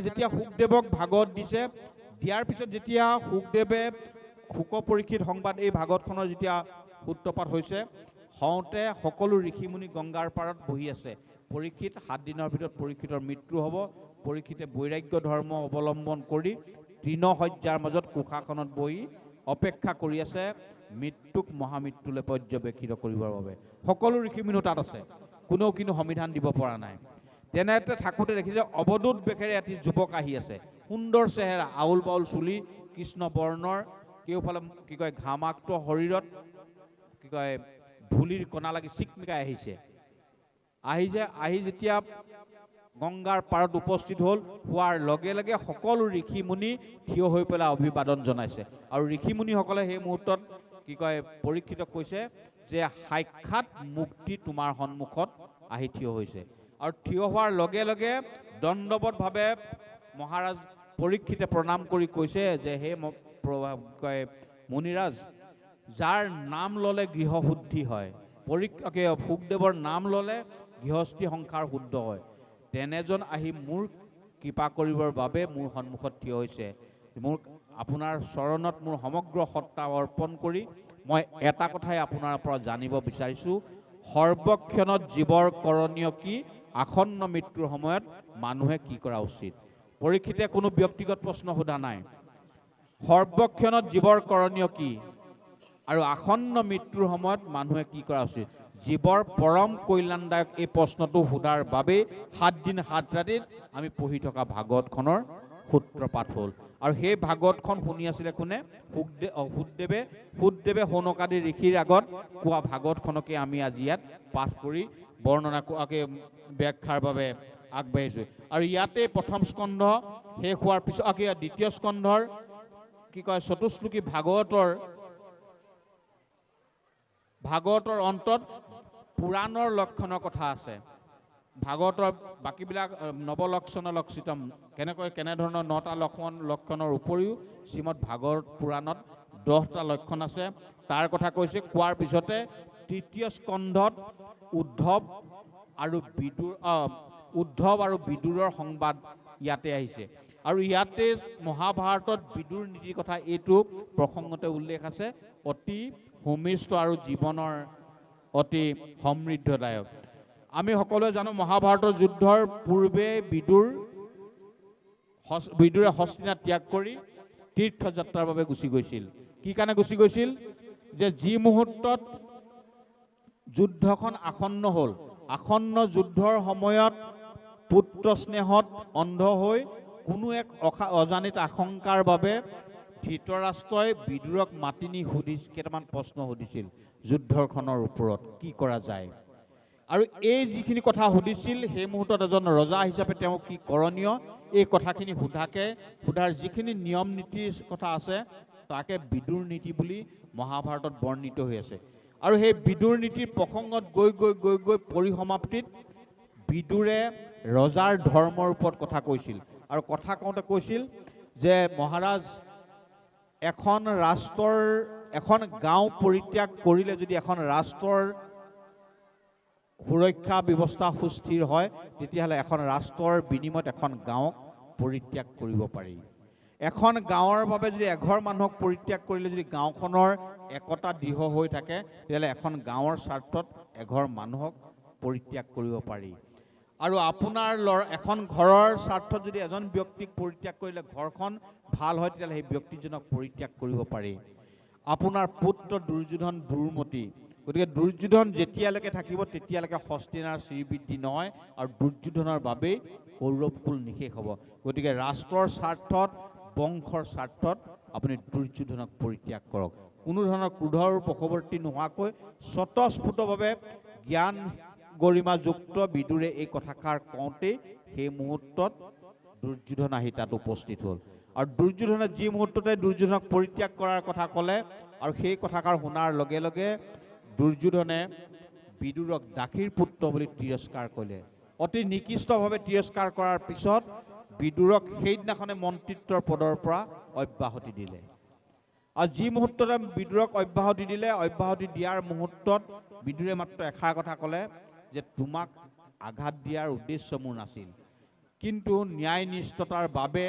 যেতিয়া শুকদেৱক ভাগৱত দিছে, দিয়াৰ পিছত যেতিয়া শুকদেৱে শুক পৰীক্ষিত সংবাদ এই ভাগৱতখনৰ যেতিয়া সূত্ৰপাত হৈছে, হওঁতে সকলো ঋষিমুনি গংগাৰ পাৰত বহি আছে। পৰীক্ষিত 7 দিনৰ ভিতৰত পৰীক্ষিতৰ মৃত্যু হ'ব। পৰীক্ষিতে বৈৰাগ্য ধৰ্ম অৱলম্বন কৰি তৃণশয্যাৰ মাজত কুশাসনত বহি অপেক্ষা কৰি আছে মৃত্যুক মহামৃত্যুলৈ পৰ্যবেক্ষিত কৰিবৰ বাবে। সকলো ঋষিমুনি তাত আছে, কোনেও কিন্তু সমিধান দিব পৰা নাই। তেনেতে থাকোঁতে দেখিছে অৱধূত বেশেৰে এটি যুৱক আহি আছে, সুন্দৰ চেহেৰা, আউল বাউল চুলি, কৃষ্ণ বৰ্ণৰ, কেওফালে কি কয় ঘামাক্ত শৰীৰত কি কয় ধূলিৰ কণা লাগি চিকমিকাই আহিছে। আহি যেতিয়া গংগাৰ পাৰত উপস্থিত হ'ল, হোৱাৰ লগে লগে সকলো ঋষিমুনি থিয় হৈ পেলাই অভিবাদন জনাইছে। আৰু ঋষিমুনিসকলে সেই মুহূৰ্তত কি কয় পৰীক্ষিতক কৈছে যে সাক্ষাৎ মুক্তি তোমাৰ সন্মুখত আহি থিয় হৈছে। আৰু থিয় হোৱাৰ লগে লগে দণ্ডৱতভাৱে মহাৰাজ পৰীক্ষিতে প্ৰণাম কৰি কৈছে যে হে কয় মুনিৰাজ, যাৰ নাম ল'লে গৃহশুদ্ধি হয়, শুকদেৱৰ নাম ল'লে গৃহস্থী সংসাৰ শুদ্ধ হয়, তেনেজন আহি মোৰ কৃপা কৰিবৰ বাবে মোৰ সন্মুখত থিয় হৈছে। মোৰ আপোনাৰ চৰণত মোৰ সমগ্ৰ সত্তা অৰ্পণ কৰি মই এটা কথাই আপোনাৰ পৰা জানিব বিচাৰিছোঁ, সৰ্বক্ষণত জীৱৰ কৰণীয় কি, আসন্ন মৃত্যুৰ সময়ত মানুহে কি কৰা উচিত। পৰীক্ষিতে কোনো ব্যক্তিগত প্ৰশ্ন সোধা নাই। সৰ্বক্ষণত জীৱৰ কৰণীয় কি আৰু আসন্ন মৃত্যুৰ সময়ত মানুহে কি কৰা উচিত, জীৱৰ পৰম কল্যাণদায়ক এই প্ৰশ্নটো সোধাৰ বাবেই 7 দিন 7 ৰাতিত আমি পঢ়ি থকা ভাগৱতখনৰ সূত্ৰপাত হ'ল। আৰু সেই ভাগৱতখন শুনি আছিলে কোনে? শুকদেৱে সৌনকাদি ঋষিৰ আগত কোৱা ভাগৱতখনকে আমি আজি ইয়াত পাঠ কৰি বৰ্ণনা ব্যাখ্যাৰ বাবে আগবাঢ়িছোঁ। আৰু ইয়াতে প্ৰথম স্কন্ধ শেষ হোৱাৰ পিছত দ্বিতীয় স্কন্ধৰ কি কয় চতুশ্লোকী ভাগৱতৰ অন্তত পুৰাণৰ লক্ষণৰ কথা আছে। ভাগৱতৰ বাকীবিলাক নৱলক্ষণ লক্ষিতম কেনেধৰণৰ 9টা লক্ষণৰ উপৰিও শ্ৰীমদ ভাগৱত পুৰাণত 10টা লক্ষণ আছে। তাৰ কথা কৈছে। কোৱাৰ পিছতে তৃতীয় স্কন্ধত উদ্ধৱ আৰু বিদুৰৰ সংবাদ ইয়াতে আহিছে। আৰু ইয়াতে মহাভাৰতত বিদুৰ নীতিৰ কথা এইটো প্ৰসংগতে উল্লেখ আছে, অতি সুমিষ্ট আৰু জীৱনৰ অতি সমৃদ্ধদায়ক। আমি সকলোৱে জানো মহাভাৰতৰ যুদ্ধৰ পূৰ্বে বিদুৰে হস্তিনাথ ত্যাগ কৰি তীৰ্থযাত্ৰাৰ বাবে গুচি গৈছিল। কি কাৰণে গুচি গৈছিল? যে যি মুহূৰ্তত যুদ্ধখন আসন্ন হ'ল, আসন্ন যুদ্ধৰ সময়ত পুত্ৰ স্নেহত অন্ধ হৈ কোনো এক অজানিত আশংকাৰ বাবে ধৃতৰাষ্ট্ৰই বিদুৰক মাতি নি কেইটামান প্ৰশ্ন সুধিছিল যুদ্ধখনৰ ওপৰত কি কৰা যায়। আৰু এই যিখিনি কথা সুধিছিল সেই মুহূৰ্তত এজন ৰজা হিচাপে তেওঁ কি কৰণীয়, এই কথাখিনি সোধাৰ যিখিনি নিয়ম নীতিৰ কথা আছে তাকে বিদুৰ নীতি বুলি মহাভাৰতত বৰ্ণিত হৈ আছে। আৰু সেই বিদুৰ নীতিৰ প্ৰসংগত গৈ পৰিসমাপ্তিত বিদুৰে ৰজাৰ ধৰ্মৰ ওপৰত কথা কৈছিল। আৰু কথা কওঁতে কৈছিল যে মহাৰাজ, এখন গাঁও পৰিত্যাগ কৰিলে যদি এখন ৰাষ্ট্ৰৰ সুৰক্ষা ব্যৱস্থা সুস্থিৰ হয়, তেতিয়াহ'লে এখন ৰাষ্ট্ৰৰ বিনিময়ত এখন গাঁৱক পৰিত্যাগ কৰিব পাৰি। এখন গাঁৱৰ বাবে যদি এঘৰ মানুহক পৰিত্যাগ কৰিলে যদি গাঁওখনৰ একতা দৃঢ় হৈ থাকে, তেতিয়াহ'লে এখন গাঁৱৰ স্বাৰ্থত এঘৰ মানুহক পৰিত্যাগ কৰিব পাৰি। আৰু আপোনাৰ এখন ঘৰৰ স্বাৰ্থত যদি এজন ব্যক্তিক পৰিত্যাগ কৰিলে ঘৰখন ভাল হয়, তেতিয়াহ'লে সেই ব্যক্তিজনক পৰিত্যাগ কৰিব পাৰি। আপোনাৰ পুত্ৰ দুৰ্যোধন দুৰ্মতি, গতিকে দুৰ্যোধন যেতিয়ালৈকে থাকিব তেতিয়ালৈকে হস্তিনাৰ শ্ৰীবৃদ্ধি নহয়, আৰু দুৰ্যোধনৰ বাবেই কৌৰৱকুল নিশেষ হ'ব। গতিকে ৰাষ্ট্ৰৰ স্বাৰ্থত, বংশৰ স্বাৰ্থত আপুনি দুৰ্যোধনক পৰিত্যাগ কৰক। কোনো ধৰণৰ ক্ৰোধৰ বশৱৰ্তী নোহোৱাকৈ স্বতঃস্ফূৰ্তভাৱে জ্ঞান গৰিমাযুক্ত বিদুৰে এই কথাষাৰ কওঁতেই সেই মুহূৰ্তত দুৰ্যোধন আহি তাত উপস্থিত হ'ল। আৰু দুৰ্যোধনে যি মুহূৰ্ততে দুৰ্যোধনক পৰিত্যাগ কৰাৰ কথা ক'লে, আৰু সেই কথাষাৰ শুনাৰ লগে লগে দুৰ্যোধনে বিদুৰক দাসীৰ পুত্ৰ বুলি তিৰস্কাৰ কৰিলে। অতি নিকৃষ্টভাৱে তিৰস্কাৰ কৰাৰ পিছত বিদুৰক সেইদিনাখনে মন্ত্ৰিত্বৰ পদৰ পৰা অব্যাহতি দিলে। আৰু যি মুহূৰ্ততে বিদুৰক অব্যাহতি দিলে, অব্যাহতি দিয়াৰ মুহূৰ্তত বিদুৰে মাত্ৰ এষাৰ কথা ক'লে যে তোমাক আঘাত দিয়াৰ উদ্দেশ্য মোৰ নাছিল, কিন্তু ন্যায়নিষ্ঠতাৰ বাবে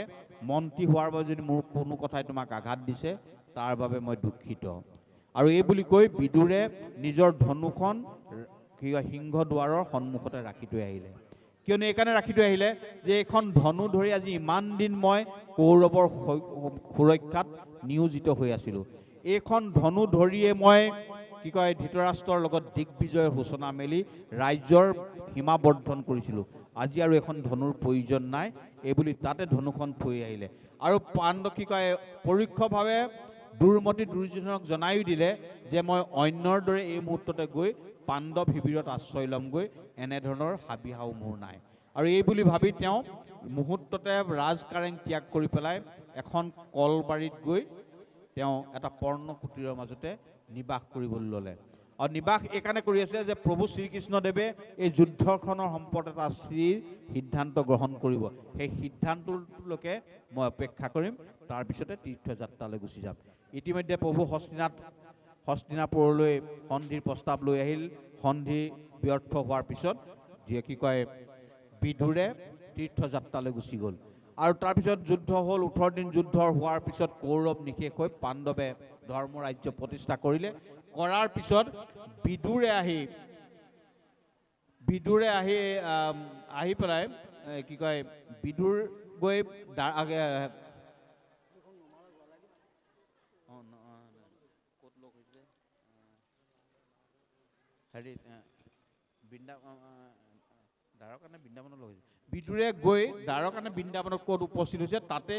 মন্ত্ৰী হোৱাৰ বাবে যদি মোৰ কোনো কথাই তোমাক আঘাত দিছে তাৰ বাবে মই দুখিত। আৰু এই বুলি কৈ বিদুৰে নিজৰ ধনুখন সিংহ দুৱাৰৰ সন্মুখতে ৰাখি থৈ আহিলে। কিয়নো এইকাৰণে ৰাখি থৈ আহিলে যে এইখন ধনু ধৰি আজি ইমান দিন মই কৌৰৱৰ সুৰক্ষাত নিয়োজিত হৈ আছিলোঁ। এইখন ধনু ধৰিয়ে মই ধৃতৰাষ্ট্ৰৰ লগত দিগ্বিজয়ৰ সূচনা মেলি ৰাজ্যৰ সীমাবৰ্ধন কৰিছিলোঁ। আজি আৰু এখন ধনুৰ প্ৰয়োজন নাই, এইবুলি তাতে ধনুখন থৈ আহিলে। আৰু পৰোক্ষভাৱে দুৰ্মতি দুৰ্যোধনক জনায়ো দিলে যে মই অন্যৰ দৰে এই মুহূৰ্ততে গৈ পাণ্ডৱ শিবিৰত আশ্ৰয় ল'মগৈ, এনেধৰণৰ হাবিহাও মোৰ নাই। আৰু এই বুলি ভাবি তেওঁ মুহূৰ্ততে ৰাজকাৰেং ত্যাগ কৰি পেলাই এখন কলবাৰীত গৈ তেওঁ এটা পৰ্ণকুটীৰৰ মাজতে নিবাস কৰিবলৈ ল'লে। আৰু নিবাস এইকাৰণে কৰি আছে যে প্ৰভু শ্ৰীকৃষ্ণদেৱে এই যুদ্ধখনৰ সম্পৰ্কত এটা স্থিৰ সিদ্ধান্ত গ্ৰহণ কৰিব। সেই সিদ্ধান্তলৈকে মই অপেক্ষা কৰিম, তাৰপিছতে তীৰ্থযাত্ৰালৈ গুচি যাম। ইতিমধ্যে প্ৰভু হস্তিনাপুৰলৈ সন্ধিৰ প্ৰস্তাৱ লৈ আহিল। সন্ধি ব্যৰ্থ হোৱাৰ পিছত বিদুৰে তীৰ্থযাত্ৰালৈ গুচি গ'ল। আৰু তাৰপিছত যুদ্ধ হ'ল। 18 দিন যুদ্ধ হোৱাৰ পিছত কৌৰৱ নিশেষ হৈ পাণ্ডৱে ধৰ্ম ৰাজ্য প্ৰতিষ্ঠা কৰিলে। কৰাৰ পিছত বিদুৰে আহি পেলাই বিদুৰ গৈ বিদুৰে গৈ দ্বাৰকা নে বৃন্দাবনত ক'ত উপস্থিত হৈছে, তাতে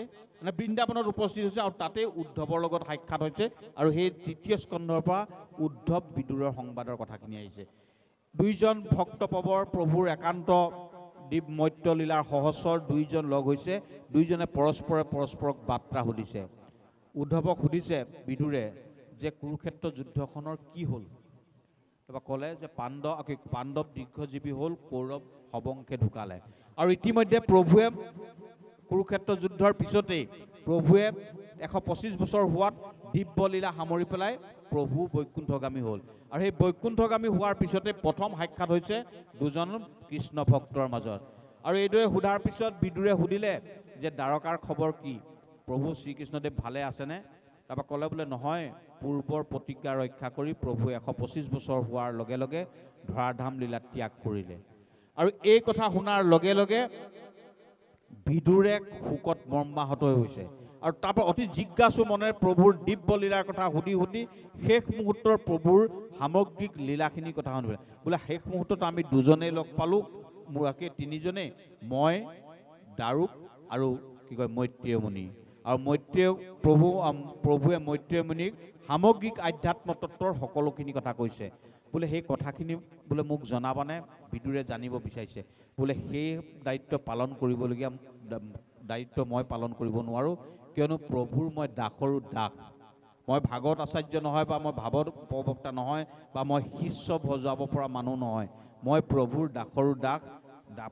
বৃন্দাবনত উপস্থিত হৈছে আৰু তাতে উদ্ধৱৰ লগত সাক্ষাৎ হৈছে। আৰু সেই তৃতীয় স্কন্ধৰ পৰা উদ্ধৱ বিদুৰৰ সংবাদৰ কথাখিনি আহিছে। দুইজন ভক্তপ্ৰৱৰ প্ৰভুৰ একান্ত দীপ মত্যলীলাৰ সহস্ৰৰ দুইজন লগ হৈছে। দুইজনে পৰস্পৰক বাৰ্তা সুধিছে। উদ্ধৱক সুধিছে বিদুৰে যে কুৰুক্ষেত্ৰ যুদ্ধখনৰ কি হ'ল? তাৰপৰা ক'লে যে পাণ্ডৱ দীৰ্ঘজীৱী হ'ল, কৌৰৱ সবংশে ঢুকালে। আৰু ইতিমধ্যে প্ৰভুৱে কুৰুক্ষেত্ৰ যুদ্ধৰ পিছতেই প্ৰভুৱে 125 বছৰ হোৱাত দিব্যলীলা সামৰি পেলাই প্ৰভু বৈকুণ্ঠগামী হ'ল। আৰু সেই বৈকুণ্ঠগামী হোৱাৰ পিছতে প্ৰথম সাক্ষাৎ হৈছে দুজন কৃষ্ণ ভক্তৰ মাজত। আৰু এইদৰে সোধাৰ পিছত বিদুৰে সুধিলে যে দ্বাৰকাৰ খবৰ কি? প্ৰভু শ্ৰীকৃষ্ণদেৱ ভালে আছেনে? তাৰপৰা ক'লে বোলে নহয়, পূৰ্বৰ প্ৰতিজ্ঞা ৰক্ষা কৰি প্ৰভুৱে 125 বছৰ হোৱাৰ লগে লগে ধৰাধাম লীলা ত্যাগ কৰিলে। আৰু এই কথা শুনাৰ লগে লগে বিদুৰে শোকত মৰ্মাহত হৈছে। আৰু তাৰপৰা অতি জিজ্ঞাসু মনেৰে প্ৰভুৰ দিব্যলীলাৰ কথা সুধি শেষ মুহূৰ্তৰ প্ৰভুৰ সামগ্ৰিক লীলাখিনিৰ কথা শুনিবলৈ বোলে শেষ মুহূৰ্তত আমি দুজনেই লগ পালোঁ। মোৰ তিনিজনেই, মই, দাৰুক আৰু মৈত্ৰেয় মুনি। আৰু প্ৰভুৱে মৈত্ৰেয় মুনিক সামগ্ৰিক আধ্যাত্ম তত্ত্বৰ সকলোখিনি কথা কৈছে। বোলে সেই কথাখিনি বোলে মোক জনাবানে? বিদুৰে জানিব বিচাৰিছে। বোলে সেই দায়িত্ব পালন কৰিবলগীয়া দায়িত্ব মই পালন কৰিব নোৱাৰোঁ, কিয়নো প্ৰভুৰ মই দাসৰো দাস। মই ভাগৱত আচাৰ্য নহয়, বা মই ভাৱত প্ৰবক্তা নহয়, বা মই শিষ্য বজাব পৰা মানুহ নহয়। মই প্ৰভুৰ দাসৰো দাস,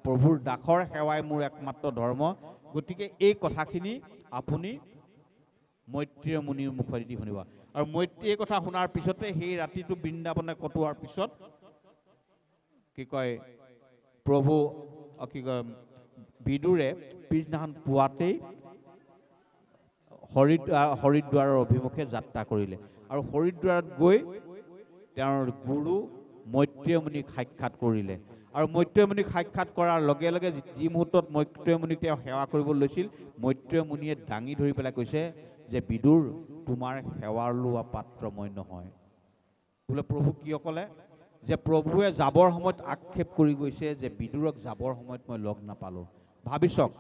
প্ৰভুৰ দাসৰ সেৱাই মোৰ একমাত্ৰ ধৰ্ম। গতিকে এই কথাখিনি আপুনি মৈত্ৰেয় মুনিৰ মুখেদি শুনিব। আৰু এই কথা শুনাৰ পিছতে সেই ৰাতিটো বৃন্দাবনে কটোৱাৰ পিছত প্ৰভু বিদুৰে পিছদিনাখন পুৱাতেই হৰিদ্বাৰৰ অভিমুখে যাত্ৰা কৰিলে। আৰু হৰিদ্বাৰত গৈ তেওঁৰ গুৰু মৈত্ৰেয় মুনিক সাক্ষাৎ কৰিলে। আৰু মৈত্ৰেয় মুনিক সাক্ষাৎ কৰাৰ লগে লগে যি মুহূৰ্তত মৈত্ৰেয় মুনিক তেওঁ সেৱা কৰিব লৈছিল, মৈত্ৰেয় মুনিয়ে দাঙি ধৰি পেলাই কৈছে যে বিদুৰ, তোমাৰ সেৱাৰ লোৱা পাত্ৰ মই নহয়। বোলে প্ৰভু কিয় ক'লে? যে প্ৰভুৱে যাবৰ সময়ত আক্ষেপ কৰি গৈছে যে বিদুৰক যাবৰ সময়ত মই লগ নাপালোঁ। ভাবি চাওক,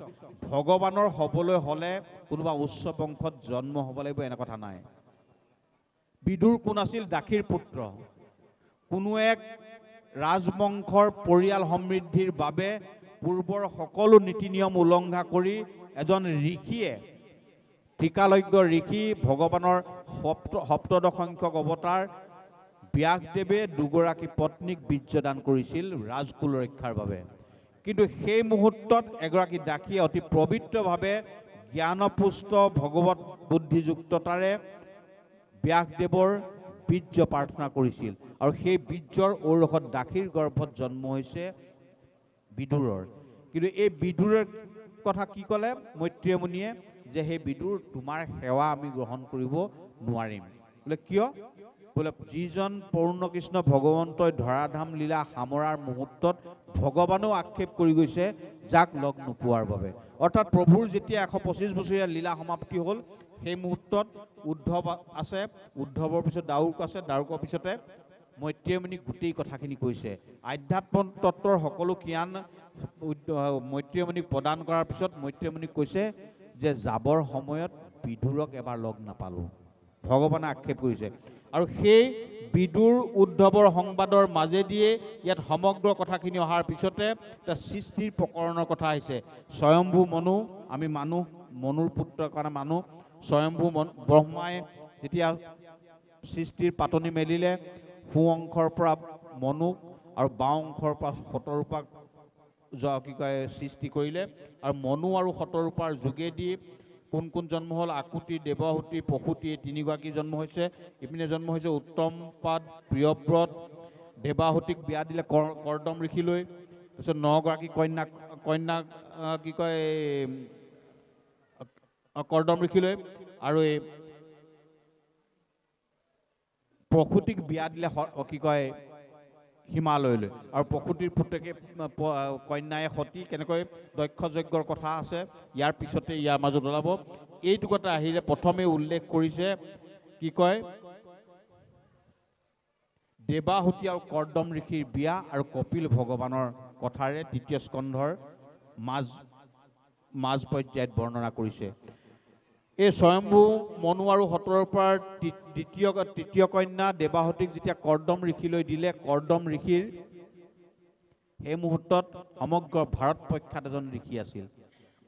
ভগৱানৰ হ'বলৈ হ'লে কোনোবা উচ্চ বংশত জন্ম হ'ব লাগিব এনে কথা নাই। বিদুৰ কোন আছিল? দাসীৰ পুত্ৰ। কোনো এক ৰাজবংশৰ পৰিয়াল সমৃদ্ধিৰ বাবে পূৰ্বৰ সকলো নীতি নিয়ম উলংঘা কৰি এজন ঋষিয়ে, ত্ৰিকালজ্ঞ ঋষি, ভগৱানৰ সপ্তদশ সংখ্যক অৱতাৰ ব্যাসদেৱে দুগৰাকী পত্নীক বীৰ্যদান কৰিছিল ৰাজকুল ৰক্ষাৰ বাবে। কিন্তু সেই মুহূৰ্তত এগৰাকী দাসীয়ে অতি পবিত্ৰভাৱে জ্ঞানপুষ্ট ভগৱত বুদ্ধিযুক্ততাৰে ব্যাসদেৱৰ বীৰ্য প্ৰাৰ্থনা কৰিছিল। আৰু সেই বীৰ্যৰ ঔৰসত দাসীৰ গৰ্ভত জন্ম হৈছে বিদুৰৰ। কিন্তু এই বিদুৰৰ কথা কি ক'লে মৈত্ৰেয় মুনিয়ে যে সেই বিদুৰ তোমাৰ সেৱা আমি গ্ৰহণ কৰিব নোৱাৰিম। বোলে কিয়? বোলে যিজন পূৰ্ণকৃষ্ণ ভগৱন্তই ধৰাধাম লীলা সামৰাৰ মুহূৰ্তত ভগৱানেও আক্ষেপ কৰি গৈছে যাক লগ নোপোৱাৰ বাবে। অৰ্থাৎ প্ৰভুৰ যেতিয়া 125 বছৰীয়া লীলা সমাপ্তি হ'ল, সেই মুহূৰ্তত উদ্ধৱ আছে, উদ্ধৱৰ পিছত দাউক আছে, দাউকৰ পিছতে মৈত্ৰেয় মুনিক গোটেই কথাখিনি কৈছে। আধ্যাত্ম তত্ত্বৰ সকলো জ্ঞান মৈত্ৰেয় মুনিক প্ৰদান কৰাৰ পিছত মৈত্ৰেয় মুনিক কৈছে যে যাবৰ সময়ত বিদুৰক এবাৰ লগ নাপালোঁ। ভগৱানে আক্ষেপ কৰিছে। আৰু সেই বিদুৰ উদ্ধৱৰ সংবাদৰ মাজেদিয়ে ইয়াত সমগ্ৰ কথাখিনি অহাৰ পিছতে এটা সৃষ্টিৰ প্ৰকৰণৰ কথা আহিছে। স্বয়ম্ভু মনু, আমি মানুহ, মনুৰ পুত্ৰৰ কাৰণে মানুহ, স্বয়ম্ভু ব্ৰহ্মাই যেতিয়া সৃষ্টিৰ পাতনি মেলিলে, সোঁ অংশৰ পৰা মনুক আৰু বাওঁ অংশৰ পৰা শতৰূপাক কি কয় সৃষ্টি কৰিলে। আৰু মনু আৰু শতৰূপাৰ যোগেদি কোন কোন জন্ম হ'ল? আকুতি, দেৱহূতি, প্ৰসূতি, এই তিনিগৰাকী জন্ম হৈছে। ইপিনে জন্ম হৈছে উত্তম পাদ, প্ৰিয়ব্ৰত, দেৱাহুতিক বিয়া দিলে কৰ্দম ঋষিলৈ। তাৰপিছত 9গৰাকী কন্যা কি কয় কৰ্দম ঋষিলৈ। আৰু এই প্ৰসূতিক বিয়া দিলে কি কয় হিমালয়লৈ। আৰু প্ৰসূতিৰ পুতেকে কন্যাই সতী, কেনেকৈ দক্ষ যজ্ঞৰ কথা আছে, ইয়াৰ পিছতে ইয়াৰ মাজত ওলাব। এইটো কথা আহিলে প্ৰথমে উল্লেখ কৰিছে কি কয় দেৱাহুতি আৰু কৰ্দম ঋষিৰ বিয়া আৰু কপিল ভগৱানৰ কথাৰে 3য় স্কন্ধৰ মাজ পৰ্যায়ত বৰ্ণনা কৰিছে। এই স্বয়ম্ভু মনু আৰু শতৰূপাৰ তৃতীয় কন্যা দেৱাহুতিক যেতিয়া কৰ্দম ঋষিলৈ দিলে, কৰ্দম ঋষিৰ সেই মুহূৰ্তত সমগ্ৰ ভাৰত প্ৰখ্যাত এজন ঋষি আছিল।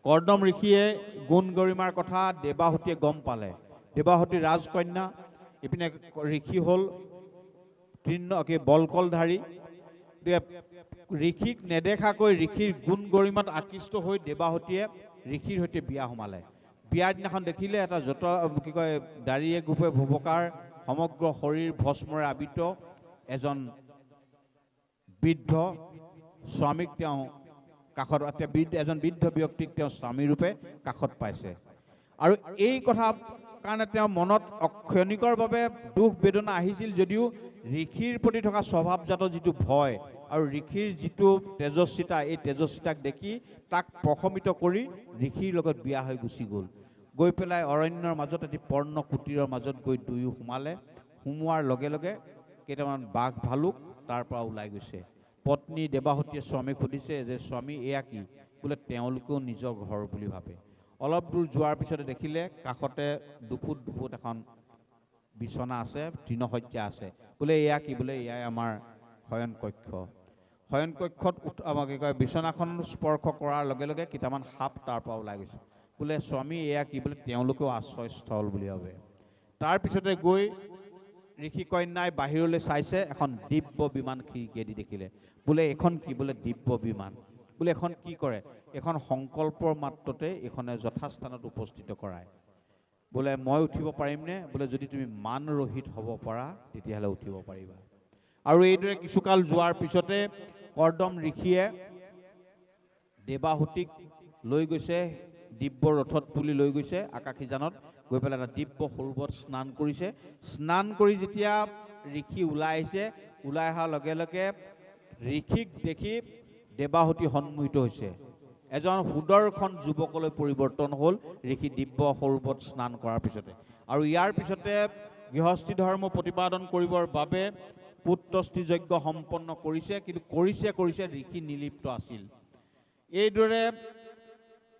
কৰ্দম ঋষিয়ে গুণ গৰিমাৰ কথা দেৱাহুতিয়ে গম পালে। দেৱাহুতি ৰাজকন্যা, ইপিনে ঋষি হ'ল বলকলধাৰী। ঋষিক নেদেখাকৈ ঋষিৰ গুণ গৰিমাত আকৃষ্ট হৈ দেৱাহুতিয়ে ঋষিৰ সৈতে বিয়া সোমালে। বিয়াৰ দিনাখন দেখিলে এটা কি কয় দাড়িয়ে গোপে ভুবকাৰ, সমগ্ৰ শৰীৰ ভস্মৰে আবৃত এজন বৃদ্ধ স্বামীক তেওঁ কাষত, এজন বৃদ্ধ ব্যক্তিক তেওঁ স্বামীৰূপে কাষত পাইছে। আৰু এই কথা কাৰণে তেওঁৰ মনত ক্ষণিকৰ বাবে দুখ বেদনা আহিছিল যদিও ঋষিৰ প্ৰতি থকা স্বভাৱজাত যিটো ভয় আৰু ঋষিৰ যিটো তেজস্বিতা, এই তেজস্বিতাক দেখি তাক প্ৰশমিত কৰি ঋষিৰ লগত বিয়া হৈ গুচি গ'ল। গৈ পেলাই অৰণ্যৰ মাজত এটি পৰ্ণ কুটীৰৰ মাজত গৈ দুয়ো সোমালে। সোমোৱাৰ লগে লগে কেইটামান বাঘ ভালুক তাৰ পৰা ওলাই গৈছে। পত্নী দেৱাহুতিয়ে স্বামীক সুধিছে যে স্বামী এয়া কি? বোলে তেওঁলোকেও নিজৰ ঘৰ বুলি ভাবে। অলপ দূৰ যোৱাৰ পিছতে দেখিলে কাষতে দুফুট এখন বিচনা আছে, তৃণশয্যা আছে। বোলে এয়া কি? বোলে এয়াই আমাৰ শয়ন কক্ষ। শয়ন কক্ষত কি কয় বিচনাখন স্পৰ্শ কৰাৰ লগে লগে কেইটামান সাপ তাৰ পৰা ওলাই গৈছে। বোলে স্বামী এয়া কি? বোলে তেওঁলোকেও আশ্ৰয়স্থল বুলি ভাবে। তাৰপিছতে গৈ ঋষি কন্যাই বাহিৰলৈ চাইছে, এখন দিব্য বিমান খিৰিকীয়েদি দেখিলে। বোলে এখন কি? বোলে দিব্য বিমান। বোলে এখন কি কৰে? এখন সংকল্পৰ মাত্ৰতে এইখনে যথাস্থানত উপস্থিত কৰায়। বোলে মই উঠিব পাৰিমনে? বোলে যদি তুমি মান ৰহিত হ'ব পাৰা তেতিয়াহ'লে উঠিব পাৰিবা। আৰু এইদৰে কিছুকাল যোৱাৰ পিছতে কৰ্দম ঋষিয়ে দেৱাহুতিক লৈ গৈছে, দিব্য ৰথত তুলি লৈ গৈছে আকাশীযানত, গৈ পেলাই এটা দিব্য সৰোবৰত স্নান কৰিছে। স্নান কৰি যেতিয়া ঋষি ওলাই আহিছে, ওলাই অহাৰ লগে লগে ঋষিক দেখি দেৱাহুতি সন্মোহিত হৈছে। এজন সুদৰ্শন যুৱকলৈ পৰিৱৰ্তন হ'ল ঋষি দিব্য সৰোবৰত স্নান কৰাৰ পিছতে। আৰু ইয়াৰ পিছতে গৃহস্থী ধৰ্ম প্ৰতিপাদন কৰিবৰ বাবে পুত্ৰষ্টি যজ্ঞ সম্পন্ন কৰিছে। কিন্তু কৰিছে ঋষি নিলিপ্ত আছিল। এইদৰে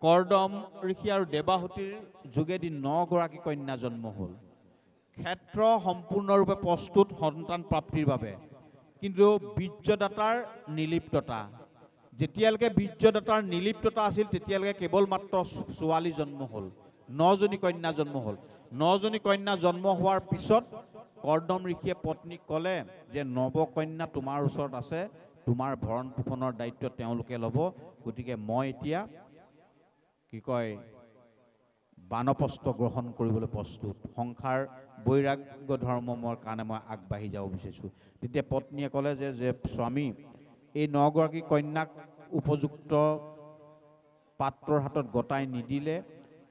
কৰ্দম ঋষি আৰু দেৱাহুতিৰ যোগেদি 9গৰাকী কন্যা জন্ম হ'ল। ক্ষেত্ৰ সম্পূৰ্ণৰূপে প্ৰস্তুত সন্তান প্ৰাপ্তিৰ বাবে, কিন্তু বীৰ্যদাতাৰ নিলিপ্ততা, যেতিয়ালৈকে বীৰ্যদাতাৰ নিলিপ্ততা আছিল তেতিয়ালৈকে কেৱল মাত্ৰ ছোৱালী জন্ম হ'ল। 9জনী কন্যা জন্ম হ'ল। 9জনী কন্যা জন্ম হোৱাৰ পিছত কৰ্দম ঋষিয়ে পত্নীক ক'লে যে নৱকন্যা তোমাৰ ওচৰত আছে, তোমাৰ ভৰণ পোষণৰ দায়িত্ব তেওঁলোকে ল'ব। গতিকে মই এতিয়া কি কয় বানপ্ৰস্থ গ্ৰহণ কৰিবলৈ প্ৰস্তুত, সংসাৰ বৈৰাগ্য ধৰ্মৰ কাৰণে মই আগবাঢ়ি যাব বিচাৰিছোঁ। তেতিয়া পত্নীয়ে ক'লে যে স্বামী, এই 9গৰাকী কন্যাক উপযুক্ত পাত্ৰৰ হাতত গতাই নিদিলে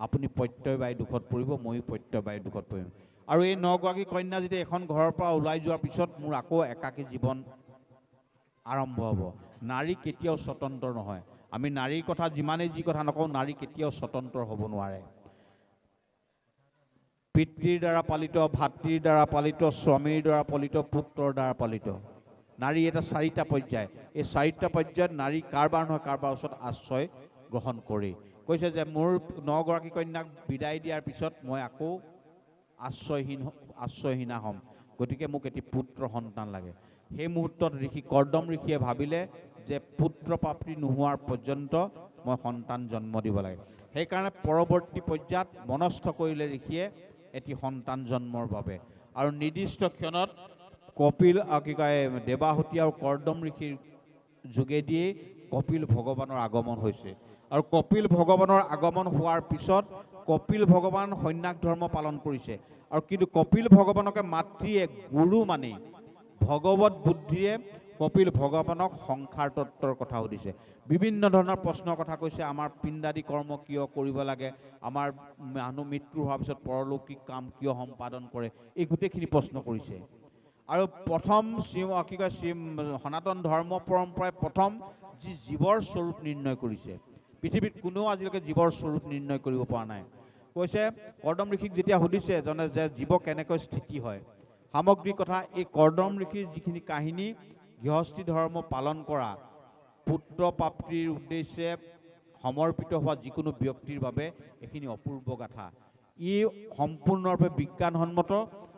আপুনি প্ৰত্যয়বায়ী দুখত পৰিব, ময়ো প্ৰত্যয়বায়ী দুখত পৰিম। আৰু এই 9 গৰাকী কন্যা যেতিয়া এখন ঘৰৰ পৰা ওলাই যোৱাৰ পিছত মোৰ আকৌ একাকী জীৱন আৰম্ভ হ'ব। নাৰী কেতিয়াও স্বতন্ত্ৰ নহয়। আমি নাৰীৰ কথা যিমানেই যি কথা নকওঁ, নাৰী কেতিয়াও স্বতন্ত্ৰ হ'ব নোৱাৰে। পিতৃৰ দ্বাৰা পালিত, ভাতৃৰ দ্বাৰা পালিত, স্বামীৰ দ্বাৰা পালিত, পুত্ৰৰ দ্বাৰা পালিত। নাৰী এটা 4টা পৰ্যায়। এই 4টা পৰ্যায়ত নাৰী কাৰোবাৰ নহয় কাৰোবাৰ ওচৰত আশ্ৰয় গ্ৰহণ কৰি কৈছে যে মোৰ 9 গৰাকী কন্যাক বিদায় দিয়াৰ পিছত মই আকৌ আশ্ৰয়হীনা হ'ম, গতিকে মোক এটি পুত্ৰ সন্তান লাগে। সেই মুহূৰ্তত কৰ্দম ঋষিয়ে ভাবিলে যে পুত্ৰ প্ৰাপ্তি নোহোৱাৰ পৰ্যন্ত মই সন্তান জন্ম দিব লাগে। সেইকাৰণে পৰৱৰ্তী পৰ্যায়ত মনস্থ কৰিলে ঋষিয়ে এটি সন্তান জন্মৰ বাবে। আৰু নিৰ্দিষ্ট ক্ষণত দেৱাহুতি আৰু কৰ্দম ঋষিৰ যোগেদিয়েই কপিল ভগৱানৰ আগমন হৈছে। আৰু কপিল ভগৱানৰ আগমন হোৱাৰ পিছত কপিল ভগৱান সন্ন্যাস ধৰ্ম পালন কৰিছে। আৰু কিন্তু কপিল ভগৱানকে মাতৃয়ে গুৰু মানি ভগৱত বুদ্ধিৰে কপিল ভগৱানক সংসাৰ তত্ত্বৰ কথা সুধিছে। বিভিন্ন ধৰণৰ প্ৰশ্নৰ কথা কৈছে। আমাৰ পিণ্ডাদি কৰ্ম কিয় কৰিব লাগে, আমাৰ মানুহ মৃত্যু হোৱাৰ পিছত পৰলৌকিক কাম কিয় সম্পাদন কৰে, এই গোটেইখিনি প্ৰশ্ন কৰিছে। আৰু প্ৰথম সনাতন ধৰ্ম পৰম্পৰাই প্ৰথম যি জীৱৰ স্বৰূপ নিৰ্ণয় কৰিছে। পৃথিৱীত কোনেও আজিলৈকে জীৱৰ স্বৰূপ নিৰ্ণয় কৰিব পৰা নাই। কৈছে কৰ্দম ঋষিক যেতিয়া সুধিছে যে জীৱ কেনেকৈ স্থিতি হয়, সামগ্ৰিক কথা এই কৰ্দম ঋষিৰ যিখিনি কাহিনী, গৃহস্থী ধৰ্ম পালন কৰা, পুত্ৰ প্ৰাপ্তিৰ উদ্দেশ্যে সমৰ্পিত হোৱা যিকোনো ব্যক্তিৰ বাবে এইখিনি অপূৰ্ব গাথা। ই সম্পূৰ্ণৰূপে বিজ্ঞানসন্মত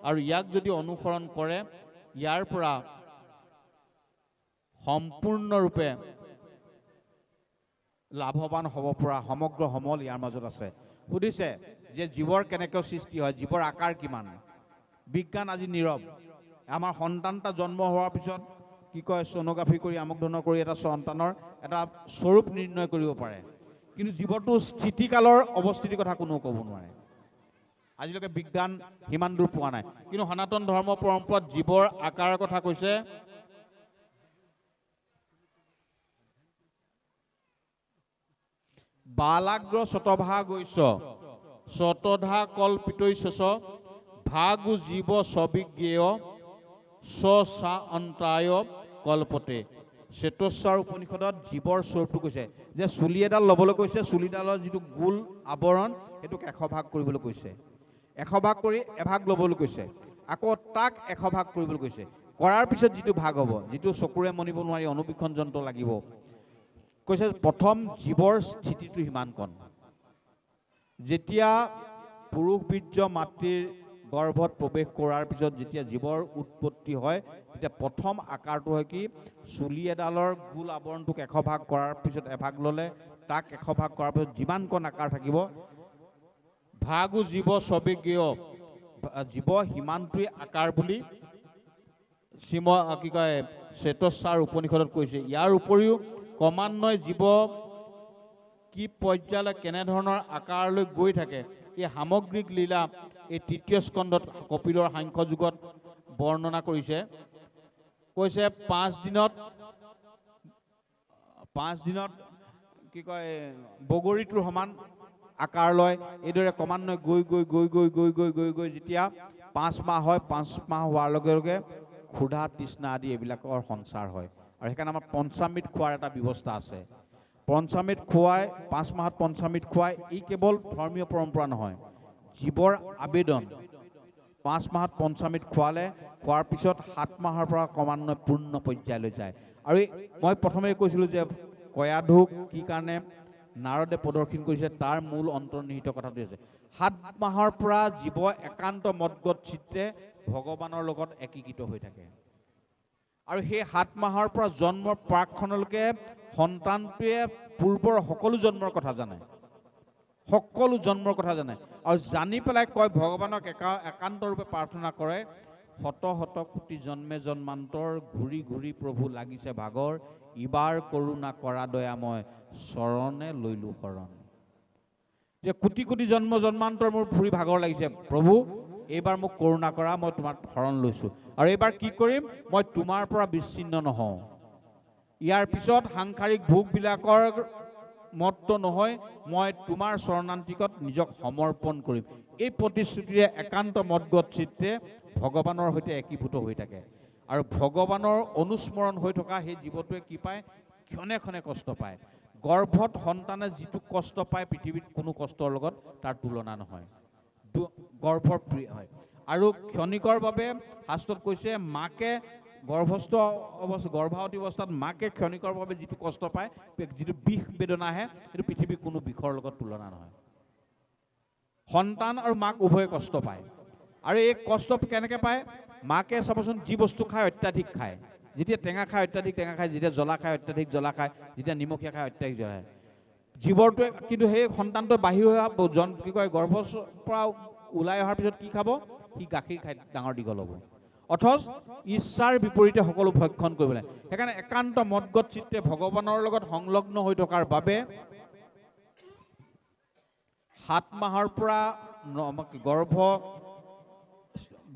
আৰু ইয়াক যদি অনুসৰণ কৰে ইয়াৰ পৰা সম্পূৰ্ণৰূপে লাভৱান হ'ব পৰা সমগ্ৰ সমল ইয়াৰ মাজত আছে। সুধিছে যে জীৱৰ কেনেকৈ সৃষ্টি হয়, জীৱৰ আকাৰ কিমান। বিজ্ঞান আজি নীৰৱ। আমাৰ সন্তান এটা জন্ম হোৱাৰ পিছত কি কয়, ছ'ন'গ্ৰাফি কৰি আমুক ধৰণৰ কৰি এটা সন্তানৰ এটা স্বৰূপ নিৰ্ণয় কৰিব পাৰে, কিন্তু জীৱটোৰ স্থিতিকালৰ অৱস্থিতিৰ কথা কোনেও ক'ব নোৱাৰে। আজিলৈকে বিজ্ঞান সিমান দূৰ পোৱা নাই। কিন্তু সনাতন ধৰ্ম পৰম্পৰাত জীৱৰ আকাৰৰ কথা কৈছে। বালাগ্ৰ শতভা গৈছ শতধা কল্পিতৈছ ভাগু জীৱ সবিজ্ঞেয় স্বসা অন্তায় কল্পতে। শ্বেতস্বৰ উপনিষদত জীৱৰ স্বৰূপটো কৈছে যে চুলি এডাল ল'বলৈ কৈছে, চুলিডালৰ যিটো গোল আৱৰণ সেইটোক 100 ভাগ কৰিবলৈ কৈছে। 100 ভাগ কৰি এভাগ ল'বলৈ কৈছে, আকৌ তাক 100 ভাগ কৰিবলৈ কৈছে। কৰাৰ পিছত যিটো ভাগ হ'ব, যিটো চকুৰে মনিব নোৱাৰি অনুবীক্ষণ যন্ত্ৰ লাগিব, কৈছে প্ৰথম জীৱৰ স্থিতিটো সিমান কণ। যেতিয়া পুৰুষ বীৰ্য মাতৃৰ গৰ্ভত প্ৰৱেশ কৰাৰ পিছত যেতিয়া জীৱৰ উৎপত্তি হয়, তেতিয়া প্ৰথম আকাৰটো হয় কি, চুলি এডালৰ গোল আৱৰণটোক 100 ভাগ কৰাৰ পিছত এভাগ ল'লে, তাক 100 ভাগ কৰাৰ পিছত যিমানকণ আকাৰ থাকিব, ভাগু জীৱ সবিজ্ঞেয়, জীৱ সিমানটোৱে আকাৰ বুলি শ্বেতস্বৰ উপনিষদত কৈছে। ইয়াৰ উপৰিও ক্ৰমান্বয়ে জীৱ কি পৰ্যায়লৈ কেনেধৰণৰ আকাৰলৈ গৈ থাকে, এই সামগ্ৰিক লীলা এই 3য় স্কন্ধত কপিলৰ সাংখ্য যুগত বৰ্ণনা কৰিছে। কৈছে 5 দিনত কি কয় বগৰীটোৰ সমান আকাৰ লয়। এইদৰে ক্ৰমান্বয়ে গৈ যেতিয়া 5 মাহ হয়, 5 মাহ হোৱাৰ লগে লগে ক্ষুধা তৃষ্ণা আদি এইবিলাকৰ সঞ্চাৰ হয়। আৰু সেইকাৰণে আমাৰ পঞ্চামৃত খোৱাৰ এটা ব্যৱস্থা আছে। পঞ্চামৃত খুৱাই 5 মাহত পঞ্চামৃত খুৱাই, ই কেৱল ধৰ্মীয় পৰম্পৰা নহয়, জীৱৰ আবেদন। 5 মাহত পঞ্চামৃত খোৱাৰ পিছত 7 মাহৰ পৰা ক্ৰমান্বয়ে পূৰ্ণ পৰ্যায়লৈ যায়। আৰু মই প্ৰথমে কৈছিলোঁ যে কয়াধুক কি কাৰণে নাৰদে প্ৰদৰ্শন কৰিছে, তাৰ মূল অন্তৰ্নিহিত কথাটো আছে। 7 মাহৰ পৰা জীৱ একান্ত মদগত চিত্তে ভগৱানৰ লগত একীকৃত হৈ থাকে। আৰু সেই 7 মাহৰ পৰা জন্মৰ প্ৰাকক্ষণলৈকে সন্তানটোৱে পূৰ্বৰ সকলো জন্মৰ কথা জানে, সকলো জন্মৰ কথা জানে। আৰু জানি পেলাই কয়, ভগৱানক একান্তৰূপে প্ৰাৰ্থনা কৰে, শত শত কোটি জন্মে জন্মান্তৰ ঘূৰি ঘূৰি প্ৰভু লাগিছে ভাগৰ, ইবাৰ কৰোণা কৰা দয়াময় চৰণে লৈলো শৰণ। যে কোটি কোটি জন্ম জন্মান্তৰ মোৰ ফুৰি ভাগৰ লাগিছে, প্ৰভু এইবাৰ মোক কৰোণা কৰা, মই তোমাৰ শৰণ লৈছোঁ। আৰু এইবাৰ কি কৰিম, মই তোমাৰ পৰা বিচ্ছিন্ন নহওঁ। ইয়াৰ পিছত সাংসাৰিক ভোগবিলাকৰ মত্ত নহয়, মই তোমাৰ চৰণান্তিকত নিজক সমৰ্পণ কৰিম। এই প্ৰতিশ্ৰুতিৰে একান্ত মদগত চিত্তে ভগৱানৰ সৈতে একীভূত হৈ থাকে। আৰু ভগৱানৰ অনুস্মৰণ হৈ থকা সেই জীৱটোৱে কি পায়? ক্ষণে ক্ষণে কষ্ট পায়। গৰ্ভত সন্তানে যিটো কষ্ট পায় পৃথিৱীত কোনো কষ্টৰ লগত তাৰ তুলনা নহয়। গৰ্ভৰ প্ৰিয় হয়। আৰু ক্ষণিকৰ বাবে শাস্ত্ৰত কৈছে মাকে গৰ্ভৱতী অৱস্থাত মাকে ক্ষণিকৰ বাবে যিটো কষ্ট পায়, যিটো বিষ বেদনা আহে, সেইটো পৃথিৱীৰ কোনো বিষৰ লগত তুলনা নহয়। সন্তান আৰু মাক উভয়ে কষ্ট পায়। আৰু এই কষ্ট কেনেকৈ পায়? মাকে চাবচোন যি বস্তু খায় অত্যাধিক খায়। যেতিয়া টেঙা খায় অত্যাধিক টেঙা খায়, যেতিয়া জ্বলা খায় অত্যাধিক জ্বলা খায়, যেতিয়া নিমখীয়া খায় অত্যাধিক জ্বলা খায়। জীৱৰটোৱে কিন্তু সেই সন্তানটোৱে বাহিৰ হৈ অহা গৰ্ভৰ পৰা ওলাই অহাৰ পিছত কি খাব? সি গাখীৰ খাই ডাঙৰ দীঘল হ'ব। অথচ ইচ্ছাৰ বিপৰীতে সকলো ভক্ষণ কৰিব লাগে। সেইকাৰণে একান্ত মদগত চিত্তে ভগৱানৰ লগত সংলগ্ন হৈ থকাৰ বাবে 7 মাহৰ পৰা গৰ্ভ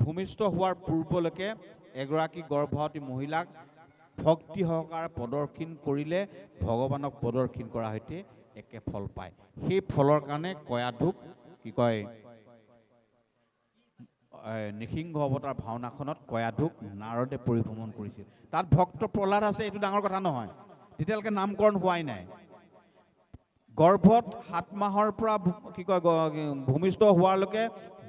ভূমিষ্ঠ হোৱাৰ পূৰ্বলৈকে এগৰাকী গৰ্ভৱতী মহিলাক ভক্তি সহকাৰে প্ৰদৰ্শন কৰিলে ভগৱানক প্ৰদৰ্শন কৰাৰ সৈতে একে ফল পায়। সেই ফলৰ কাৰণে কয়াধুক নৃসিংহ অৱতাৰ ভাওনাখনত কয়াধুক নাৰদে পৰিভ্ৰমণ কৰিছিল। তাত ভক্ত প্ৰহ্লাদ আছে, এইটো ডাঙৰ কথা নহয়। তেতিয়ালৈকে নামকৰণ হোৱাই নাই। গৰ্ভত 7 মাহৰ পৰা ভূমিষ্ঠ হোৱালৈকে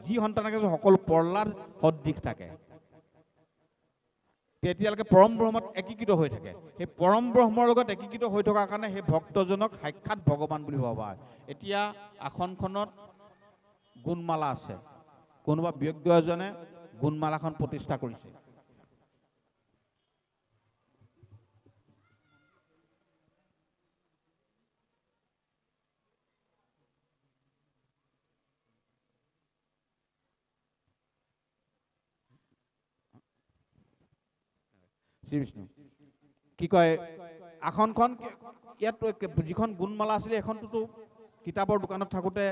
যি সন্তান থাকে সকলো প্ৰহ্লাদ সদৃশ থাকে। তেতিয়ালৈকে পৰম ব্ৰহ্মত একীকৃত হৈ থাকে। সেই পৰম ব্ৰহ্মৰ লগত একীকৃত হৈ থকাৰ কাৰণে সেই ভক্তজনক সাক্ষাৎ ভগৱান বুলি ভবা হয়। এতিয়া আসনখনত গুণমালা আছে। কোনোবা ব্যক্তি এজনে গুণমালাখন প্ৰতিষ্ঠা কৰিছে। শ্ৰী বিষ্ণু কি কয়, আসনখন ইয়াত যিখন গুণমালা আছিলে সেইখনটোতো কিতাপৰ দোকানত থাকোঁতে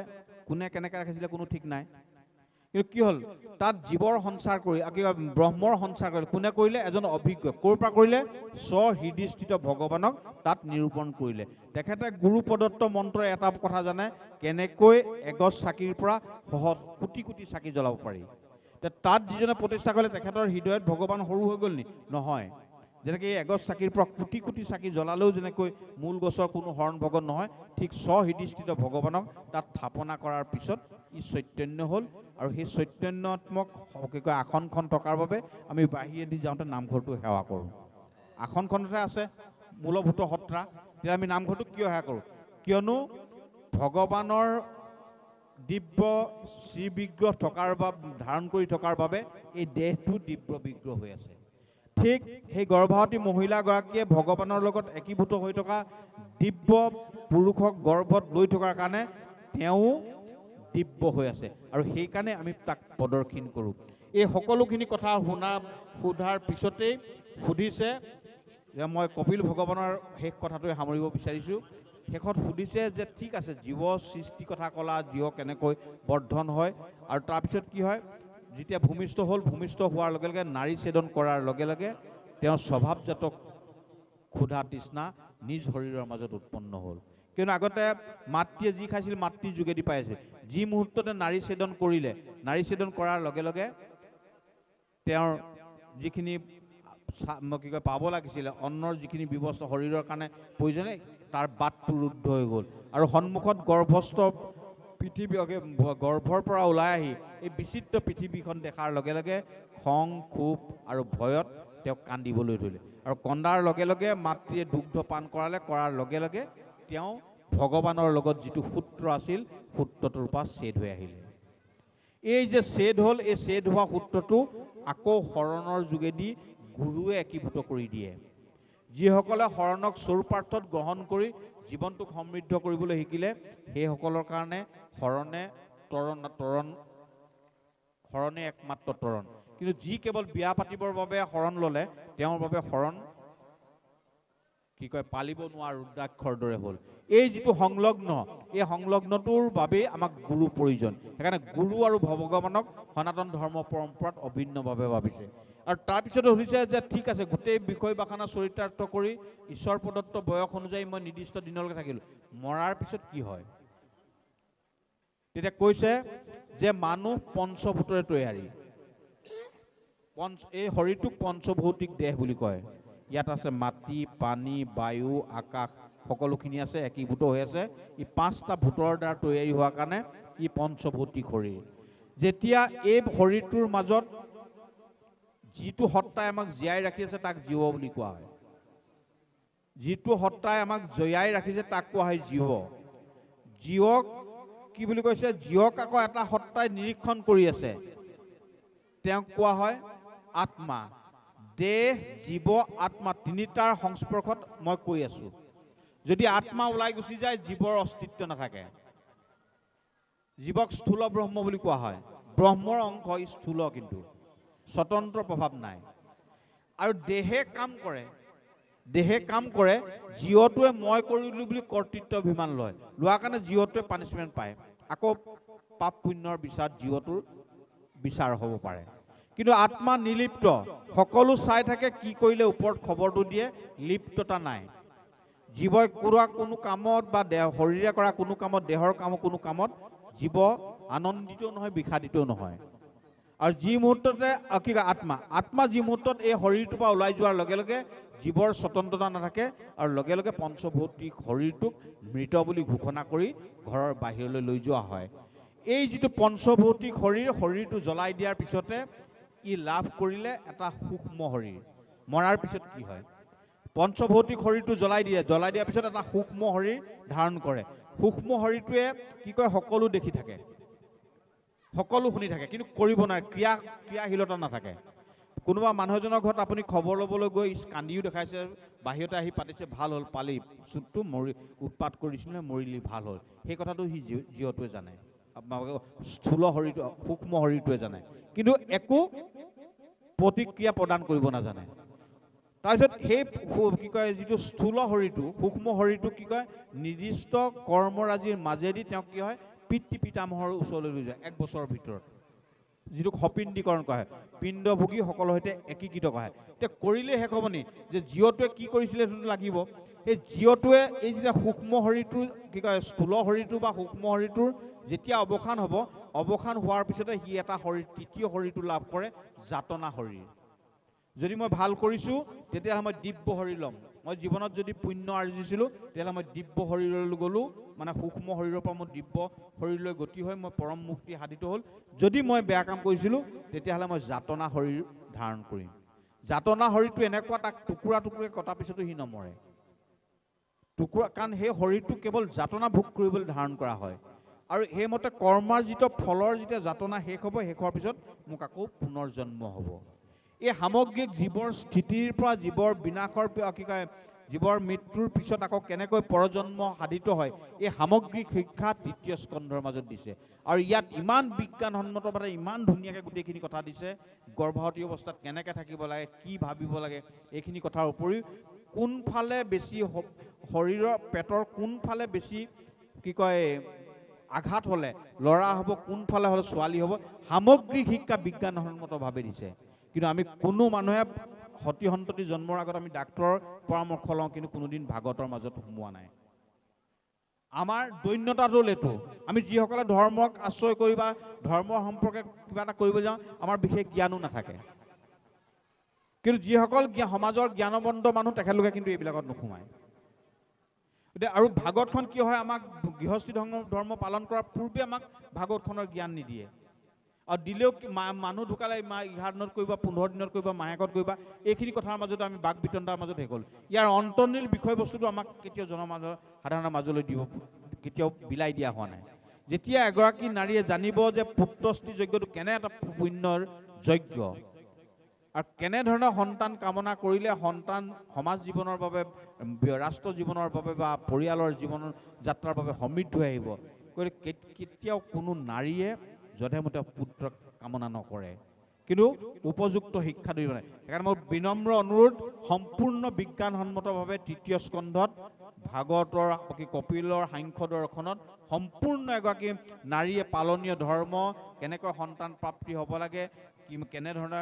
কোনে কেনেকৈ ৰাখিছিলে কোনো ঠিক নাই। কিন্তু কি হ'ল, তাত জীৱৰ সঞ্চাৰ কৰি কিবা ব্ৰহ্মৰ সঞ্চাৰ কৰিলে। কোনে কৰিলে? এজন অভিজ্ঞ। ক'ৰ পৰা কৰিলে? স্বহৃদয়স্থিত ভগৱানক তাত নিৰূপণ কৰিলে। তেখেতে গুৰু প্ৰদত্ত মন্ত্ৰ এটা কথা জানে, কেনেকৈ এগছ চাকিৰ পৰা সহজ কোটি কোটি চাকি জ্বলাব পাৰি। তাত যিজনে প্ৰতিষ্ঠা কৰিলে তেখেতৰ হৃদয়ত ভগৱান সৰু হৈ গ'ল নি? নহয়। যেনেকৈ এই এগছ চাকিৰ পৰা কোটি কোটি চাকি জ্বলালেও যেনেকৈ মূল গছৰ কোনো হৰণ ভগত নহয়, ঠিক স্বহৃদয়স্থিত ভগৱানক তাত স্থাপনা কৰাৰ পিছত ই চৈতন্য হ'ল। আৰু সেই চৈতন্যাত্মক আসনখন থকাৰ বাবে আমি বাহিৰেদি যাওঁতে নামঘৰটো সেৱা কৰোঁ। আসনখনতে আছে মূলভূত সত্ৰা। তেতিয়া আমি নামঘৰটোক কিয় সেৱা কৰোঁ? কিয়নো ভগৱানৰ দিব্য শ্ৰী বিগ্ৰহ থকাৰ ধাৰণ কৰি থকাৰ বাবে এই দেহটো দিব্য বিগ্ৰহ হৈ আছে। ঠিক সেই গৰ্ভৱতী মহিলাগৰাকীয়ে ভগৱানৰ লগত একীভূত হৈ থকা দিব্য পুৰুষক গৰ্ভত লৈ থকাৰ কাৰণে তেওঁ দিব্য হৈ আছে। আৰু সেইকাৰণে আমি তাক প্ৰদৰ্শন কৰোঁ। এই সকলোখিনি কথা সোধাৰ পিছতেই সুধিছে যে, মই কপিল ভগৱানৰ শেষ কথাটোৱে সামৰিব বিচাৰিছোঁ। শেষত সুধিছে যে ঠিক আছে, জীৱ সৃষ্টি কথা ক'লা, জীৱ কেনেকৈ বৰ্ধন হয়। আৰু তাৰপিছত কি হয়, যেতিয়া ভূমিষ্ঠ হ'ল, ভূমিষ্ঠ হোৱাৰ লগে লগে নাৰী ছেদন কৰাৰ লগে লগে তেওঁৰ স্বভাৱজাত ক্ষুধা তৃষ্ণা নিজ শৰীৰৰ মাজত উৎপন্ন হ'ল। কিয়নো আগতে মাতৃয়ে যি খাইছিল মাতৃৰ যোগেদি পাই আছিল। যি মুহূৰ্ততে নাৰী ছেদন কৰিলে, নাৰী ছেদন কৰাৰ লগে লগে তেওঁৰ যিখিনি পাব লাগিছিলে অন্নৰ যিখিনি ব্যৱস্থা শৰীৰৰ কাৰণে প্ৰয়োজনীয়, তাৰ বাটটো ৰুদ্ধ হৈ গ'ল। আৰু সন্মুখত গৰ্ভস্থ পৃথিৱী, গৰ্ভৰ পৰা ওলাই আহি এই বিচিত্ৰ পৃথিৱীখন দেখাৰ লগে লগে খং, ক্ষোভ আৰু ভয়ত তেওঁক কান্দিবলৈ ধৰিলে। আৰু কন্দাৰ লগে লগে মাতৃয়ে দুগ্ধ পান কৰাৰ লগে লগে তেওঁ ভগৱানৰ লগত যিটো সূত্ৰ আছিল, সূত্ৰটোৰ পৰা ছেদ হৈ আহিলে। এই যে ছেদ হ'ল, এই ছেদ হোৱা সূত্ৰটো আকৌ শৰণৰ যোগেদি গুৰুৱে একীভূত কৰি দিয়ে। যিসকলে শৰণক স্বৰূপাৰ্থত গ্ৰহণ কৰি জীৱনটোক সমৃদ্ধ কৰিবলৈ শিকিলে, সেইসকলৰ কাৰণে শৰণে একমাত্ৰ তৰণ। কিন্তু যি কেৱল বিয়া পাতিবৰ বাবে শৰণ ল'লে, তেওঁৰ বাবে শৰণ কি কয় পালিব নোৱাৰা ৰুদ্ৰাক্ষৰ দৰে হ'ল। এই যিটো সংলগ্ন, এই সংলগ্নটোৰ বাবেই আমাক গুৰু প্ৰয়োজন। সেইকাৰণে গুৰু আৰু ভগৱানক সনাতন ধৰ্ম পৰম্পৰাত অভিন্নভাৱে ভাবিছে। আৰু তাৰপিছত হৈছে যে ঠিক আছে, গোটেই বিষয় বাখানা চৰিতাৰ্থ কৰি ঈশ্বৰ প্ৰদত্ত বয়স অনুযায়ী মই নিৰ্দিষ্ট দিনলৈকে থাকিলোঁ, মৰাৰ পিছত কি হয়? তেতিয়া কৈছে যে মানুহ পঞ্চভূতৰে তৈয়াৰী। এই শৰীৰটোক পঞ্চভৌতিক দেহ বুলি কয়। ইয়াত আছে মাটি, পানী, বায়ু, আকাশ, সকলোখিনি আছে, একীভূত হৈ আছে। ই 5টা ভূতৰ দ্বাৰা তৈয়াৰী হোৱাৰ কাৰণে ই পঞ্চভৌতিক শৰীৰ। যেতিয়া এই শৰীৰটোৰ মাজত যিটো সত্তাই আমাক জীয়াই ৰাখি আছে তাক জীৱ বুলি কোৱা হয়। যিটো সত্তাই আমাক জীয়াই ৰাখিছে তাক কোৱা হয় জীৱ। জীৱক কি বুলি কৈছে? জীৱক আকৌ এটা সত্তাই নিৰীক্ষণ কৰি আছে, তেওঁক কোৱা হয় আত্মা। দেহ, জীৱ, আত্মা তিনিটাৰ সংস্পৰ্শত মই কৈ আছো। যদি আত্মা ওলাই গুচি যায়, জীৱৰ অস্তিত্ব নাথাকে। জীৱক স্থূল ব্ৰহ্ম বুলি কোৱা হয়। ব্ৰহ্মৰ অংশ স্থূল, কিন্তু স্বতন্ত্ৰ প্ৰভাৱ নাই। আৰু দেহে কাম কৰে, দেহে কাম কৰে। জীৱটোৱে মই কৰিলো বুলি কৰ্তৃত্বাভিমান লয়, লোৱাৰ কাৰণে জীৱটোৱে পানিচমেণ্ট পায়। আকৌ পাপ পুণ্যৰ বিচাৰ জীৱটোৰ বিচাৰ হ'ব পাৰে। কিন্তু আত্মা নিলিপ্ত, সকলো চাই থাকে, কি কৰিলে ওপৰত খবৰটো দিয়ে, লিপ্ততা নাই। জীৱই কৰা কোনো কামত বা শৰীৰে কৰা কোনো কামত, দেহৰ কোনো কামত জীৱ আনন্দিতও নহয়, বিষাদিতও নহয়। আৰু যি মুহূৰ্ততে কি কয় আত্মা যি মুহূৰ্তত এই শৰীৰটোৰ পৰা ওলাই যোৱাৰ লগে লগে জীৱৰ স্বতন্ত্ৰতা নাথাকে, আৰু লগে লগে পঞ্চভৌতিক শৰীৰটোক মৃত বুলি ঘোষণা কৰি ঘৰৰ বাহিৰলৈ লৈ যোৱা হয়। এই যিটো পঞ্চভৌতিক শৰীৰটো জ্বলাই দিয়াৰ পিছতে ই লাভ কৰিলে এটা সূক্ষ্ম শৰীৰ। মৰাৰ পিছত কি হয়? পঞ্চভৌতিক শৰীৰটো জ্বলাই দিয়াৰ পিছত এটা সূক্ষ্ম শৰীৰ ধাৰণ কৰে। সূক্ষ্ম শৰীৰটোৱে কি কয়? সকলো দেখি থাকে, সকলো শুনি থাকে, কিন্তু কৰিব নোৱাৰে, ক্ৰিয়াশীলতা নাথাকে। কোনোবা মানুহ এজনৰ ঘৰত আপুনি খবৰ ল'বলৈ গৈ কান্দিও দেখাইছে, বাহিৰতে আহি পাতিছে, ভাল হ'ল, পালি চুটটো মৰি উৎপাত কৰিছিলে, মৰিলি, ভাল হ'ল। সেই কথাটো সি জীৱটোৱে জানে, স্থূল শৰীৰটো, সূক্ষ্ম শৰীৰটোৱে জানে, কিন্তু একো প্ৰতিক্ৰিয়া প্ৰদান কৰিব নাজানে। তাৰপিছত সেই কি কয়, যিটো স্থূল শৰীৰটো, সূক্ষ্ম শৰীৰটো কি কয়, নিৰ্দিষ্ট কৰ্মৰাজিৰ মাজেদি তেওঁক কি হয়, পিতৃ পিতামহৰ ওচৰলৈ লৈ যায় 1 বছৰৰ ভিতৰত, যিটোক সপিণ্ডীকৰণ কৰা হয়। পিণ্ডভোগীসকলৰ সৈতে একীকৃত কৰা হয়। এতিয়া কৰিলেই শেষ হ'ব নি? যে জীৱটোৱে কি কৰিছিলে সেইটো লাগিব। সেই জীৱটোৱে এই যেতিয়া সূক্ষ্ম শৰীৰটোৰ কি কয়, স্থূল শৰীৰটো বা সূক্ষ্ম শৰীৰটোৰ যেতিয়া অৱসান হ'ব, অৱসান হোৱাৰ পিছতে সি এটা শৰীৰ, তৃতীয় শৰীৰটো লাভ কৰে, যাতনা শৰীৰ। যদি মই ভাল কৰিছোঁ, তেতিয়াহ'লে মই দিব্য শৰীৰ ল'ম। মই জীৱনত যদি পুণ্য আৰ্জিছিলোঁ, তেতিয়াহ'লে মই দিব্য শৰীৰলৈ গ'লোঁ, মানে সূক্ষ্ম শৰীৰৰ পৰা মই দিব্য শৰীৰলৈ গতি হৈ মই পৰম মুক্তি সাধিত হ'ল। যদি মই বেয়া কাম কৰিছিলোঁ, তেতিয়াহ'লে মই যাতনা শৰীৰ ধাৰণ কৰিম। যাতনা শৰীৰটো এনেকুৱা, তাক টুকুৰা টুকুৰে কটাৰ পিছতো সি নমৰে। কাৰণ সেই শৰীৰটো কেৱল যাতনা ভোগ কৰিবলৈ ধাৰণ কৰা হয়। আৰু সেইমতে কৰ্মাৰ্জিত ফলৰ যেতিয়া যাতনা শেষ হ'ব, শেষ হোৱাৰ পিছত মোক আকৌ পুনৰ জন্ম হ'ব। এই সামগ্ৰিক জীৱৰ স্থিতিৰ পৰা জীৱৰ বিনাশৰ কি কয়, জীৱৰ মৃত্যুৰ পিছত আকৌ কেনেকৈ পৰজন্ম সাধিত হয়, এই সামগ্ৰিক শিক্ষা 3য় স্কন্ধৰ মাজত দিছে। আৰু ইয়াত ইমান বিজ্ঞানসন্মতভাৱে ইমান ধুনীয়াকৈ গোটেইখিনি কথা দিছে। গৰ্ভৱতী অৱস্থাত কেনেকৈ থাকিব লাগে, কি ভাবিব লাগে, এইখিনি কথাৰ উপৰিও কোনফালে বেছি শৰীৰৰ পেটৰ কোনফালে বেছি কি কয় আঘাত হ'লে ল'ৰা হ'ব, কোনফালে হ'লে ছোৱালী হ'ব, সামগ্ৰিক শিক্ষা বিজ্ঞানসন্মতভাৱে দিছে। কিন্তু আমি কোনো মানুহে সতি সন্ততি জন্মৰ আগত আমি ডাক্তৰৰ পৰামৰ্শ লওঁ, কিন্তু কোনোদিন ভাগৱতৰ মাজত সোমোৱা নাই। আমাৰ দৈন্যতাটো এইটো, আমি যিসকলে ধৰ্মক আশ্ৰয় কৰি বা ধৰ্মৰ সম্পৰ্কে কিবা এটা কৰিব যাওঁ, আমাৰ বিশেষ জ্ঞানো নাথাকে। কিন্তু যিসকল সমাজৰ জ্ঞানবন্ত মানুহ, তেখেতলোকে কিন্তু এইবিলাকত নোসোমায়। এতিয়া আৰু ভাগৱতখন কি হয়, আমাক গৃহস্থী ধৰ্ম পালন কৰাৰ পূৰ্বে আমাক ভাগৱতখনৰ জ্ঞান নিদিয়ে। আৰু দিলেও মানুহ ঢুকালে 11 দিনত কৰিবা, 15 দিনত কৰিবা, মাহেকত কৰিবা, এইখিনি কথাৰ মাজতে আমি বাক বিতণ্ডাৰ মাজত শেষ হ'ল। ইয়াৰ অন্তৰ্নীল বিষয়বস্তুটো আমাক কেতিয়াও সাধাৰণৰ মাজলৈ কেতিয়াও বিলাই দিয়া হোৱা নাই। যেতিয়া এগৰাকী নাৰীয়ে জানিব যে পুত্ৰস্ত্ৰী যজ্ঞটো কেনে এটা পুণ্যৰ যজ্ঞ, আৰু কেনেধৰণৰ সন্তান কামনা কৰিলে সন্তান সমাজ জীৱনৰ বাবে, ৰাষ্ট্ৰ জীৱনৰ বাবে বা পৰিয়ালৰ জীৱনৰ যাত্ৰাৰ বাবে সমৃদ্ধ হৈ আহিব, কেতিয়াও কোনো নাৰীয়ে যধে মতে পুত্ৰক কামনা নকৰে। কিন্তু উপযুক্ত শিক্ষা দিব নাই। সেইকাৰণে মোৰ বিনম্ৰ অনুৰোধ, সম্পূৰ্ণ বিজ্ঞানসন্মতভাৱে তৃতীয় স্কন্ধত ভাগৱতৰ কপিলৰ সাংখ্য দৰ্শনত সম্পূৰ্ণ এগৰাকী নাৰীয়ে পালনীয় ধৰ্ম, কেনেকৈ সন্তান প্ৰাপ্তি হ'ব লাগে, কেনেধৰণে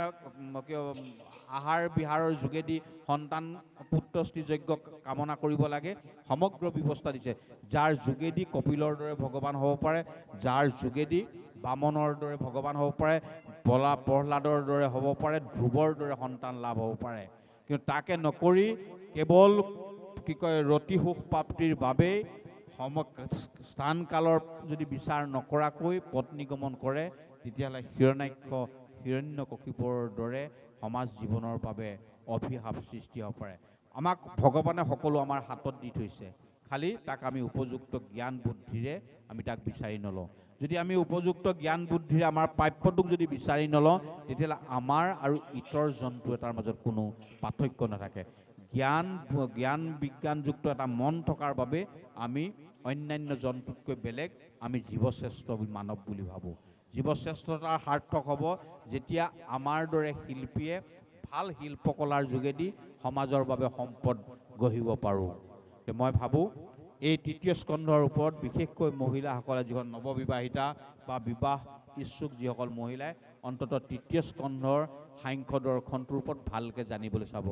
আহাৰ বিহাৰৰ যোগেদি সন্তান পুত্ৰস্ত্ৰী যজ্ঞ কামনা কৰিব লাগে, সমগ্ৰ ব্যৱস্থা দিছে। যাৰ যোগেদি কপিলৰ দৰে ভগৱান হ'ব পাৰে, যাৰ যোগেদি বামনৰ দৰে ভগৱান হ'ব পাৰে, প্ৰহ্লাদৰ দৰে হ'ব পাৰে, ধ্ৰুৱৰ দৰে সন্তান লাভ হ'ব পাৰে। কিন্তু তাকে নকৰি কেৱল ৰতি সুখ প্ৰাপ্তিৰ বাবেই স্থান কালৰ যদি বিচাৰ নকৰাকৈ পত্নী গমন কৰে, তেতিয়াহ'লে হিৰণ্যকশিপুৰ দৰে সমাজ জীৱনৰ বাবে অভিশাপ সৃষ্টি হ'ব পাৰে। আমাক ভগৱানে সকলো আমাৰ হাতত দি থৈছে, খালি তাক আমি উপযুক্ত জ্ঞান বুদ্ধিৰে আমি তাক বিচাৰি নলওঁ। যদি আমি উপযুক্ত জ্ঞান বুদ্ধিৰে আমাৰ প্ৰাপ্যটোক যদি বিচাৰি নলওঁ, তেতিয়াহ'লে আমাৰ আৰু ইতৰ জন্তু এটাৰ মাজত কোনো পাৰ্থক্য নাথাকে। জ্ঞান বিজ্ঞানযুক্ত এটা মন থকাৰ বাবে আমি অন্যান্য জন্তুতকৈ বেলেগ, আমি জীৱশ্ৰেষ্ঠ মানৱ বুলি ভাবোঁ। জীৱশ্ৰেষ্ঠতাৰ সাৰ্থক হ'ব যেতিয়া আমাৰ দৰে শিল্পীয়ে ভাল শিল্পকলাৰ যোগেদি সমাজৰ বাবে সম্পদ গঢ়িব পাৰোঁ। মই ভাবোঁ এই তৃতীয় স্কন্ধৰ ওপৰত বিশেষকৈ মহিলাসকলে, যিখন নৱবিবাহিতা বা বিবাহ ইচ্ছুক যিসকল মহিলাই অন্ততঃ তৃতীয় স্কন্ধৰ সাংখ্য দৰ্শনটোৰ ওপৰত ভালকৈ জানিবলৈ চাব।